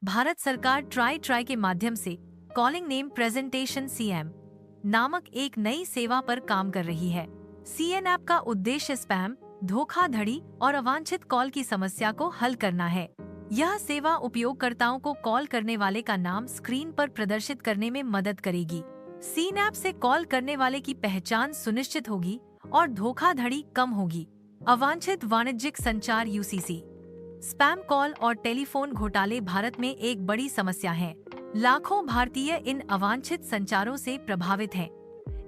भारत सरकार ट्राई के माध्यम से कॉलिंग नेम प्रेजेंटेशन (CNAM) नामक एक नई सेवा पर काम कर रही है। CNAM का उद्देश्य स्पैम, धोखाधड़ी और अवांछित कॉल की समस्या को हल करना है। यह सेवा उपयोगकर्ताओं को कॉल करने वाले का नाम स्क्रीन पर प्रदर्शित करने में मदद करेगी। CNAM से कॉल करने वाले की पहचान सुनिश्चित होगी और धोखाधड़ी कम होगी। अवांछित वाणिज्यिक संचार UCC, स्पैम कॉल और टेलीफोन घोटाले भारत में एक बड़ी समस्या है। लाखों भारतीय इन अवांछित संचारों से प्रभावित हैं,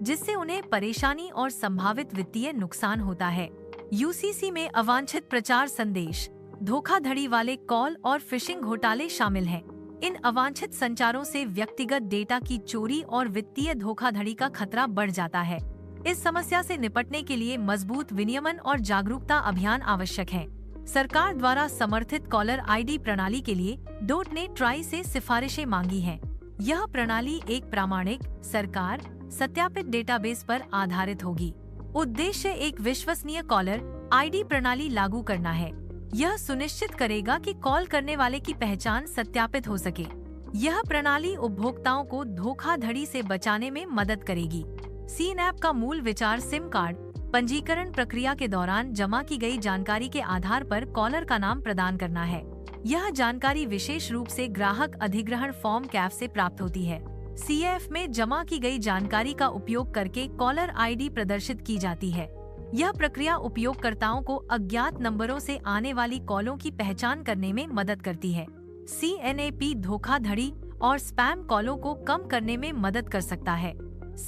जिससे उन्हें परेशानी और संभावित वित्तीय नुकसान होता है। UCC में अवांछित प्रचार संदेश, धोखाधड़ी वाले कॉल और फिशिंग घोटाले शामिल हैं। इन अवांछित संचारों से व्यक्तिगत डेटा की चोरी और वित्तीय धोखाधड़ी का खतरा बढ़ जाता है। इस समस्या से निपटने के लिए मजबूत विनियमन और जागरूकता अभियान आवश्यक है। सरकार द्वारा समर्थित कॉलर ID प्रणाली के लिए डॉट ने ट्राई से सिफारिशें मांगी हैं। यह प्रणाली एक प्रामाणिक, सरकार सत्यापित डेटाबेस पर आधारित होगी। उद्देश्य एक विश्वसनीय कॉलर ID प्रणाली लागू करना है। यह सुनिश्चित करेगा कि कॉल करने वाले की पहचान सत्यापित हो सके। यह प्रणाली उपभोक्ताओं को धोखाधड़ी से बचाने में मदद करेगी। CNAM का मूल विचार सिम कार्ड पंजीकरण प्रक्रिया के दौरान जमा की गई जानकारी के आधार पर कॉलर का नाम प्रदान करना है। यह जानकारी विशेष रूप से ग्राहक अधिग्रहण फॉर्म कैफ से प्राप्त होती है। CAF में जमा की गई जानकारी का उपयोग करके कॉलर ID प्रदर्शित की जाती है। यह प्रक्रिया उपयोगकर्ताओं को अज्ञात नंबरों से आने वाली कॉलों की पहचान करने में मदद करती है। CNAP धोखाधड़ी और स्पैम कॉलों को कम करने में मदद कर सकता है।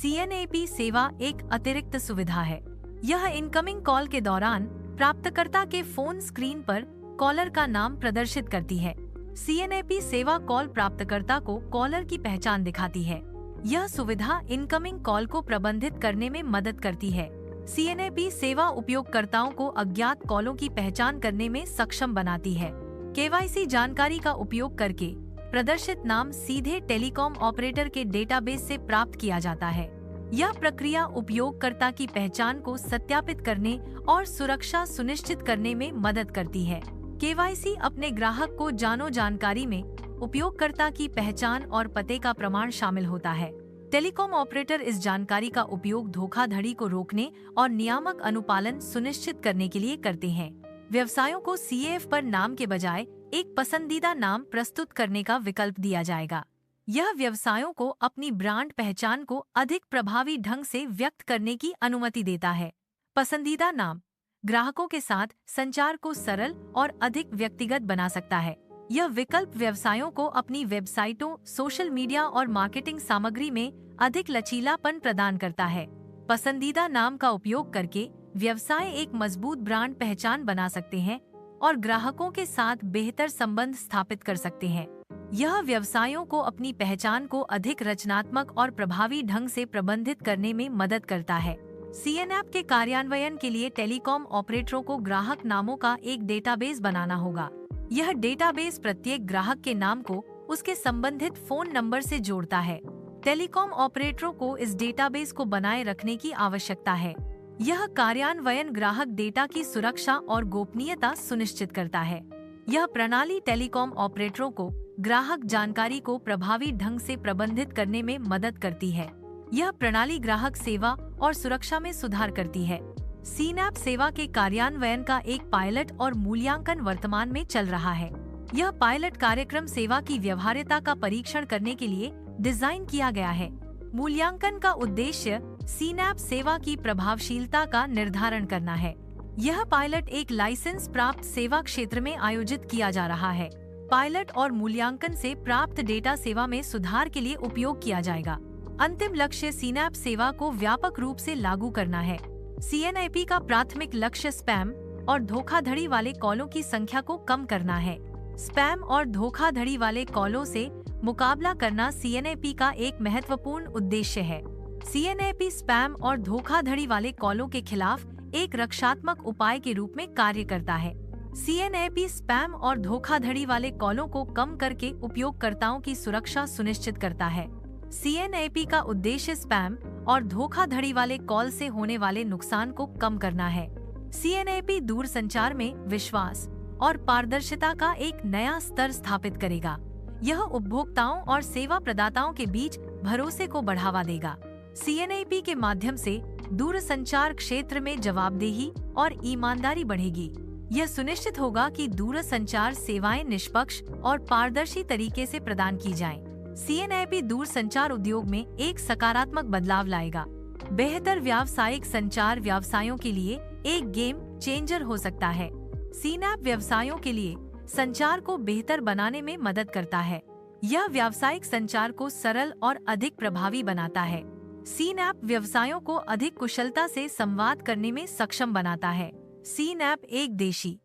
CNAP सेवा एक अतिरिक्त सुविधा है। यह इनकमिंग कॉल के दौरान प्राप्तकर्ता के फोन स्क्रीन पर कॉलर का नाम प्रदर्शित करती है। CNAP सेवा कॉल प्राप्तकर्ता को कॉलर की पहचान दिखाती है। यह सुविधा इनकमिंग कॉल को प्रबंधित करने में मदद करती है। CNAP सेवा उपयोगकर्ताओं को अज्ञात कॉलों की पहचान करने में सक्षम बनाती है। KYC जानकारी का उपयोग करके प्रदर्शित नाम सीधे टेलीकॉम ऑपरेटर के डेटाबेस से प्राप्त किया जाता है। यह प्रक्रिया उपयोगकर्ता की पहचान को सत्यापित करने और सुरक्षा सुनिश्चित करने में मदद करती है। KYC अपने ग्राहक को जानो जानकारी में उपयोगकर्ता की पहचान और पते का प्रमाण शामिल होता है। टेलीकॉम ऑपरेटर इस जानकारी का उपयोग धोखाधड़ी को रोकने और नियामक अनुपालन सुनिश्चित करने के लिए करते हैं। व्यवसायों को CAF पर नाम के बजाय एक पसंदीदा नाम प्रस्तुत करने का विकल्प दिया जाएगा। यह व्यवसायों को अपनी ब्रांड पहचान को अधिक प्रभावी ढंग से व्यक्त करने की अनुमति देता है। पसंदीदा नाम ग्राहकों के साथ संचार को सरल और अधिक व्यक्तिगत बना सकता है। यह विकल्प व्यवसायों को अपनी वेबसाइटों, सोशल मीडिया और मार्केटिंग सामग्री में अधिक लचीलापन प्रदान करता है। पसंदीदा नाम का उपयोग करके व्यवसाय एक मजबूत ब्रांड पहचान बना सकते हैं और ग्राहकों के साथ बेहतर संबंध स्थापित कर सकते हैं। यह व्यवसायों को अपनी पहचान को अधिक रचनात्मक और प्रभावी ढंग से प्रबंधित करने में मदद करता है। CNAP के कार्यान्वयन के लिए टेलीकॉम ऑपरेटरों को ग्राहक नामों का एक डेटाबेस बनाना होगा। यह डेटाबेस प्रत्येक ग्राहक के नाम को उसके संबंधित फोन नंबर से जोड़ता है। टेलीकॉम ऑपरेटरों को इस डेटाबेस को बनाए रखने की आवश्यकता है। यह कार्यान्वयन ग्राहक डेटा की सुरक्षा और गोपनीयता सुनिश्चित करता है। यह प्रणाली टेलीकॉम ऑपरेटरों को ग्राहक जानकारी को प्रभावी ढंग से प्रबंधित करने में मदद करती है। यह प्रणाली ग्राहक सेवा और सुरक्षा में सुधार करती है। CNAP सेवा के कार्यान्वयन का एक पायलट और मूल्यांकन वर्तमान में चल रहा है। यह पायलट कार्यक्रम सेवा की व्यवहार्यता का परीक्षण करने के लिए डिजाइन किया गया है। मूल्यांकन का उद्देश्य CNAP सेवा की प्रभावशीलता का निर्धारण करना है। यह पायलट एक लाइसेंस प्राप्त सेवा क्षेत्र में आयोजित किया जा रहा है। पायलट और मूल्यांकन से प्राप्त डेटा सेवा में सुधार के लिए उपयोग किया जाएगा। अंतिम लक्ष्य CNAP सेवा को व्यापक रूप से लागू करना है। CNAP का प्राथमिक लक्ष्य स्पैम और धोखाधड़ी वाले कॉलों की संख्या को कम करना है। स्पैम और धोखाधड़ी वाले कॉलों से मुकाबला करना CNAP का एक महत्वपूर्ण उद्देश्य है। CNAP स्पैम और धोखाधड़ी वाले कॉलों के खिलाफ एक रक्षात्मक उपाय के रूप में कार्य करता है। CNAP स्पैम और धोखाधड़ी वाले कॉलों को कम करके उपयोगकर्ताओं की सुरक्षा सुनिश्चित करता है। CNAP का उद्देश्य स्पैम और धोखाधड़ी वाले कॉल से होने वाले नुकसान को कम करना है। CNAP दूरसंचार में विश्वास और पारदर्शिता का एक नया स्तर स्थापित करेगा। यह उपभोक्ताओं और सेवा प्रदाताओं के बीच भरोसे को बढ़ावा देगा। CNAP के माध्यम से दूरसंचार क्षेत्र में जवाबदेही और ईमानदारी बढ़ेगी। यह सुनिश्चित होगा कि दूरसंचार सेवाएं निष्पक्ष और पारदर्शी तरीके से प्रदान की जाएं। CNAP दूरसंचार उद्योग में एक सकारात्मक बदलाव लाएगा। बेहतर व्यावसायिक संचार व्यवसायों के लिए एक गेम चेंजर हो सकता है। CNAP व्यवसायों के लिए संचार को बेहतर बनाने में मदद करता है। यह व्यावसायिक संचार को सरल और अधिक प्रभावी बनाता है। CNAP व्यवसायों को अधिक कुशलता से संवाद करने में सक्षम बनाता है। CNAP एक देशी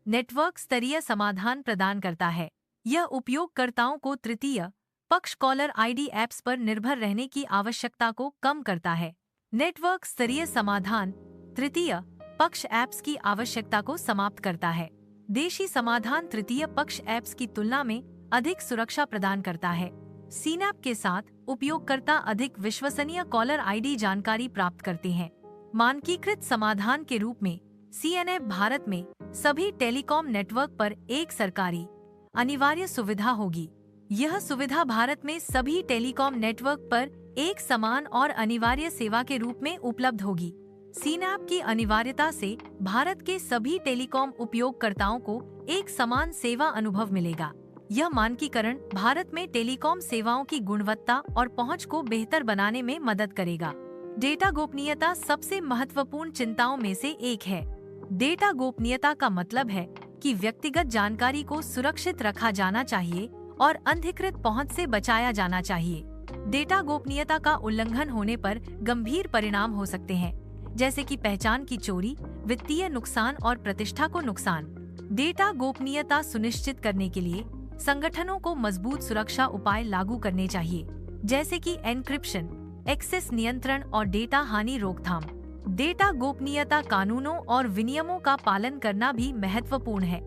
नेटवर्क स्तरीय समाधान प्रदान करता है। यह उपयोगकर्ताओं को तृतीय पक्ष कॉलर ID ऐप्स पर निर्भर रहने की आवश्यकता को कम करता है। नेटवर्क स्तरीय समाधान तृतीय पक्ष ऐप्स की आवश्यकता को समाप्त करता है। देशी समाधान तृतीय पक्ष ऐप्स की तुलना में अधिक सुरक्षा प्रदान करता है। CNAP के साथ उपयोगकर्ता अधिक विश्वसनीय कॉलर ID जानकारी प्राप्त करते हैं। मानकीकृत समाधान के रूप में CNAP भारत में सभी टेलीकॉम नेटवर्क पर एक सरकारी अनिवार्य सुविधा होगी। यह सुविधा भारत में सभी टेलीकॉम नेटवर्क पर एक समान और अनिवार्य सेवा के रूप में उपलब्ध होगी। CNAP की अनिवार्यता से भारत के सभी टेलीकॉम उपयोगकर्ताओं को एक समान सेवा अनुभव मिलेगा। यह मानकीकरण भारत में टेलीकॉम सेवाओं की गुणवत्ता और पहुंच को बेहतर बनाने में मदद करेगा। डेटा गोपनीयता सबसे महत्वपूर्ण चिंताओं में से एक है। डेटा गोपनीयता का मतलब है कि व्यक्तिगत जानकारी को सुरक्षित रखा जाना चाहिए और अनधिकृत पहुंच से बचाया जाना चाहिए। डेटा गोपनीयता का उल्लंघन होने पर गंभीर परिणाम हो सकते हैं, जैसे कि पहचान की चोरी, वित्तीय नुकसान और प्रतिष्ठा को नुकसान। डेटा गोपनीयता सुनिश्चित करने के लिए संगठनों को मजबूत सुरक्षा उपाय लागू करने चाहिए, जैसे कि एन्क्रिप्शन, एक्सेस नियंत्रण और डेटा हानि रोकथाम। डेटा गोपनीयता कानूनों और विनियमों का पालन करना भी महत्वपूर्ण है,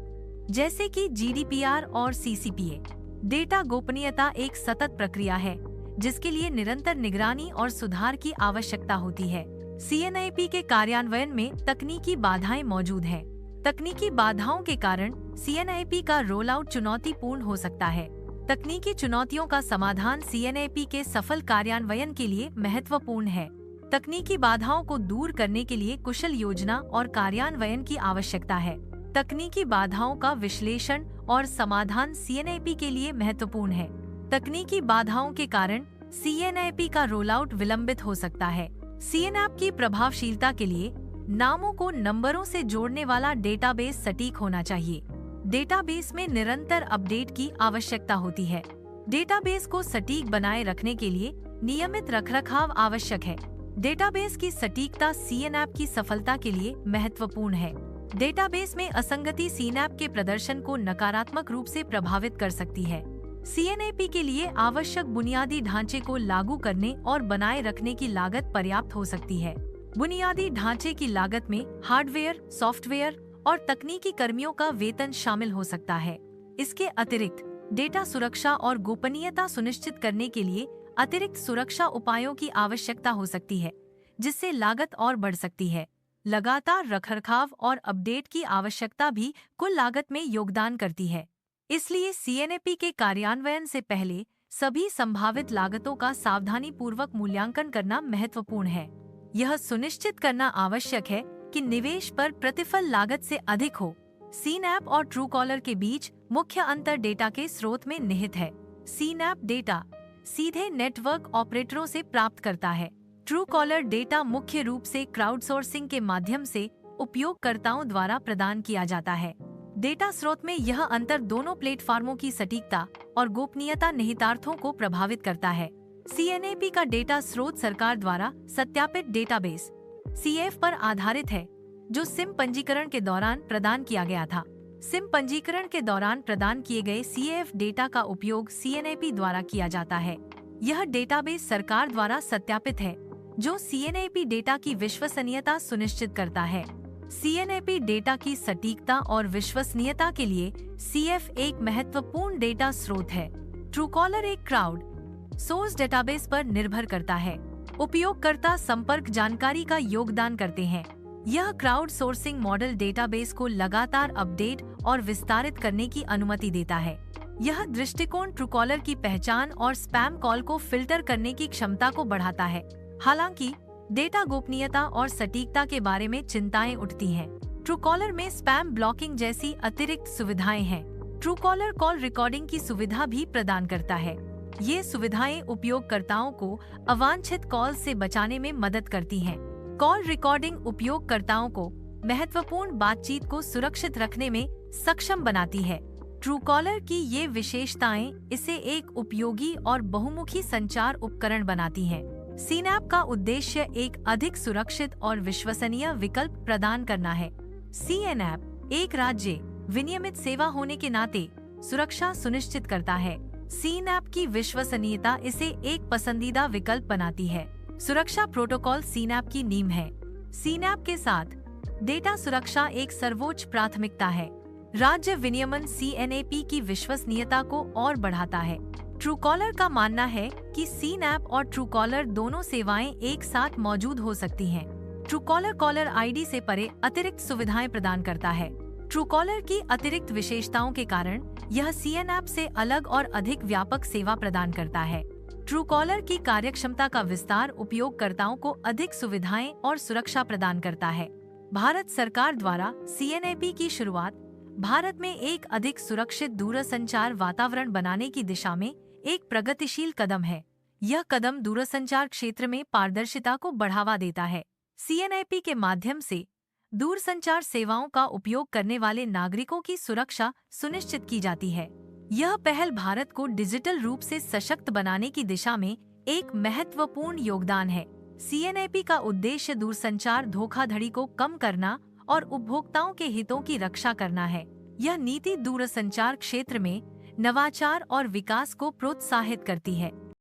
जैसे कि GDPR और CCPA। डेटा गोपनीयता एक सतत प्रक्रिया है, जिसके लिए निरंतर निगरानी और सुधार की आवश्यकता होती है। CNAP के कार्यान्वयन में तकनीकी बाधाएं मौजूद हैं। तकनीकी बाधाओं के कारण CNAP का रोल आउट चुनौतीपूर्ण हो सकता है। तकनीकी चुनौतियों का समाधान CNAP के सफल कार्यान्वयन के लिए महत्वपूर्ण है। तकनीकी बाधाओं को दूर करने के लिए कुशल योजना और कार्यान्वयन की आवश्यकता है। तकनीकी बाधाओं का विश्लेषण और समाधान CNAP के लिए महत्वपूर्ण है। तकनीकी बाधाओं के कारण CNAP का रोल आउट विलंबित हो सकता है। CNAP की प्रभावशीलता के लिए नामों को नंबरों से जोड़ने वाला डेटाबेस सटीक होना चाहिए। डेटाबेस में निरंतर अपडेट की आवश्यकता होती है। डेटाबेस को सटीक बनाए रखने के लिए नियमित रखरखाव आवश्यक है। डेटाबेस की सटीकता CNAP की सफलता के लिए महत्वपूर्ण है। डेटाबेस में असंगति CNAP के प्रदर्शन को नकारात्मक रूप से प्रभावित कर सकती है। CNAP के लिए आवश्यक बुनियादी ढांचे को लागू करने और बनाए रखने की लागत पर्याप्त हो सकती है। बुनियादी ढांचे की लागत में हार्डवेयर, सॉफ्टवेयर और तकनीकी कर्मियों का वेतन शामिल हो सकता है। इसके अतिरिक्त डेटा सुरक्षा और गोपनीयता सुनिश्चित करने के लिए अतिरिक्त सुरक्षा उपायों की आवश्यकता हो सकती है, जिससे लागत और बढ़ सकती है। लगातार रखरखाव और अपडेट की आवश्यकता भी कुल लागत में योगदान करती है। इसलिए CNAP के कार्यान्वयन से पहले सभी संभावित लागतों का सावधानीपूर्वक मूल्यांकन करना महत्वपूर्ण है। यह सुनिश्चित करना आवश्यक है कि निवेश पर प्रतिफल लागत से अधिक हो। CNAP और Truecaller के बीच मुख्य अंतर डेटा के स्रोत में निहित है। CNAP डेटा सीधे नेटवर्क ऑपरेटरों से प्राप्त करता है। Truecaller डेटा मुख्य रूप से क्राउडसोर्सिंग के माध्यम से उपयोगकर्ताओं द्वारा प्रदान किया जाता है। डेटा स्रोत में यह अंतर दोनों प्लेटफार्मों की सटीकता और गोपनीयता निहितार्थों को प्रभावित करता है। CNAP का डेटा स्रोत सरकार द्वारा सत्यापित डेटाबेस CAF पर आधारित है, जो सिम पंजीकरण के दौरान प्रदान किया गया था। सिम पंजीकरण के दौरान प्रदान किए गए CAF डेटा का उपयोग CNAP द्वारा किया जाता है। यह डेटाबेस सरकार द्वारा सत्यापित है, जो CNAP डेटा की विश्वसनीयता सुनिश्चित करता है। CNAP डेटा की सटीकता और विश्वसनीयता के लिए CAF एक महत्वपूर्ण डेटा स्रोत है। Truecaller एक क्राउड सोर्स डेटाबेस पर निर्भर करता है। उपयोगकर्ता संपर्क जानकारी का योगदान करते हैं। यह क्राउड सोर्सिंग मॉडल डेटाबेस को लगातार अपडेट और विस्तारित करने की अनुमति देता है। यह दृष्टिकोण ट्रूकॉलर की पहचान और स्पैम कॉल को फिल्टर करने की क्षमता को बढ़ाता है। हालांकि डेटा गोपनीयता और सटीकता के बारे में चिंताएं उठती हैं। ट्रूकॉलर में स्पैम ब्लॉकिंग जैसी अतिरिक्त सुविधाएं हैं। ट्रूकॉलर कॉल रिकॉर्डिंग की सुविधा भी प्रदान करता है। ये सुविधाएं उपयोगकर्ताओं को अवांछित कॉल से बचाने में मदद करती हैं। कॉल रिकॉर्डिंग उपयोगकर्ताओं को महत्वपूर्ण बातचीत को सुरक्षित रखने में सक्षम बनाती है। ट्रूकॉलर की ये विशेषताएं इसे एक उपयोगी और बहुमुखी संचार उपकरण बनाती हैं। सीनैप का उद्देश्य एक अधिक सुरक्षित और विश्वसनीय विकल्प प्रदान करना है। सीएनऐप एक राज्य विनियमित सेवा होने के नाते सुरक्षा सुनिश्चित करता है। सीनैप की विश्वसनीयता इसे एक पसंदीदा विकल्प बनाती है। सुरक्षा प्रोटोकॉल सीनैप की नींव है। सीनैप के साथ डेटा सुरक्षा एक सर्वोच्च प्राथमिकता है। राज्य विनियमन सीएनएपी की विश्वसनीयता को और बढ़ाता है। ट्रूकॉलर का मानना है कि सीनैप और ट्रूकॉलर दोनों सेवाएं एक साथ मौजूद हो सकती हैं। ट्रूकॉलर कॉलर आईडी से परे अतिरिक्त सुविधाएं प्रदान करता है। ट्रूकॉलर की अतिरिक्त विशेषताओं के कारण यह सीएनऐप से अलग और अधिक व्यापक सेवा प्रदान करता है। ट्रूकॉलर की कार्यक्षमता का विस्तार उपयोगकर्ताओं को अधिक सुविधाएं और सुरक्षा प्रदान करता है। भारत सरकार द्वारा सीएनएपी की शुरुआत भारत में एक अधिक सुरक्षित दूरसंचार वातावरण बनाने की दिशा में एक प्रगतिशील कदम है। यह कदम दूरसंचार क्षेत्र में पारदर्शिता को बढ़ावा देता है। सीएनआईपी के माध्यम से दूरसंचार सेवाओं का उपयोग करने वाले नागरिकों की सुरक्षा सुनिश्चित की जाती है। यह पहल भारत को डिजिटल रूप से सशक्त बनाने की दिशा में एक महत्वपूर्ण योगदान है। सीएनआईपी का उद्देश्य दूरसंचार धोखाधड़ी को कम करना और उपभोक्ताओं के हितों की रक्षा करना है। यह नीति दूरसंचार क्षेत्र में नवाचार और विकास को प्रोत्साहित करती है।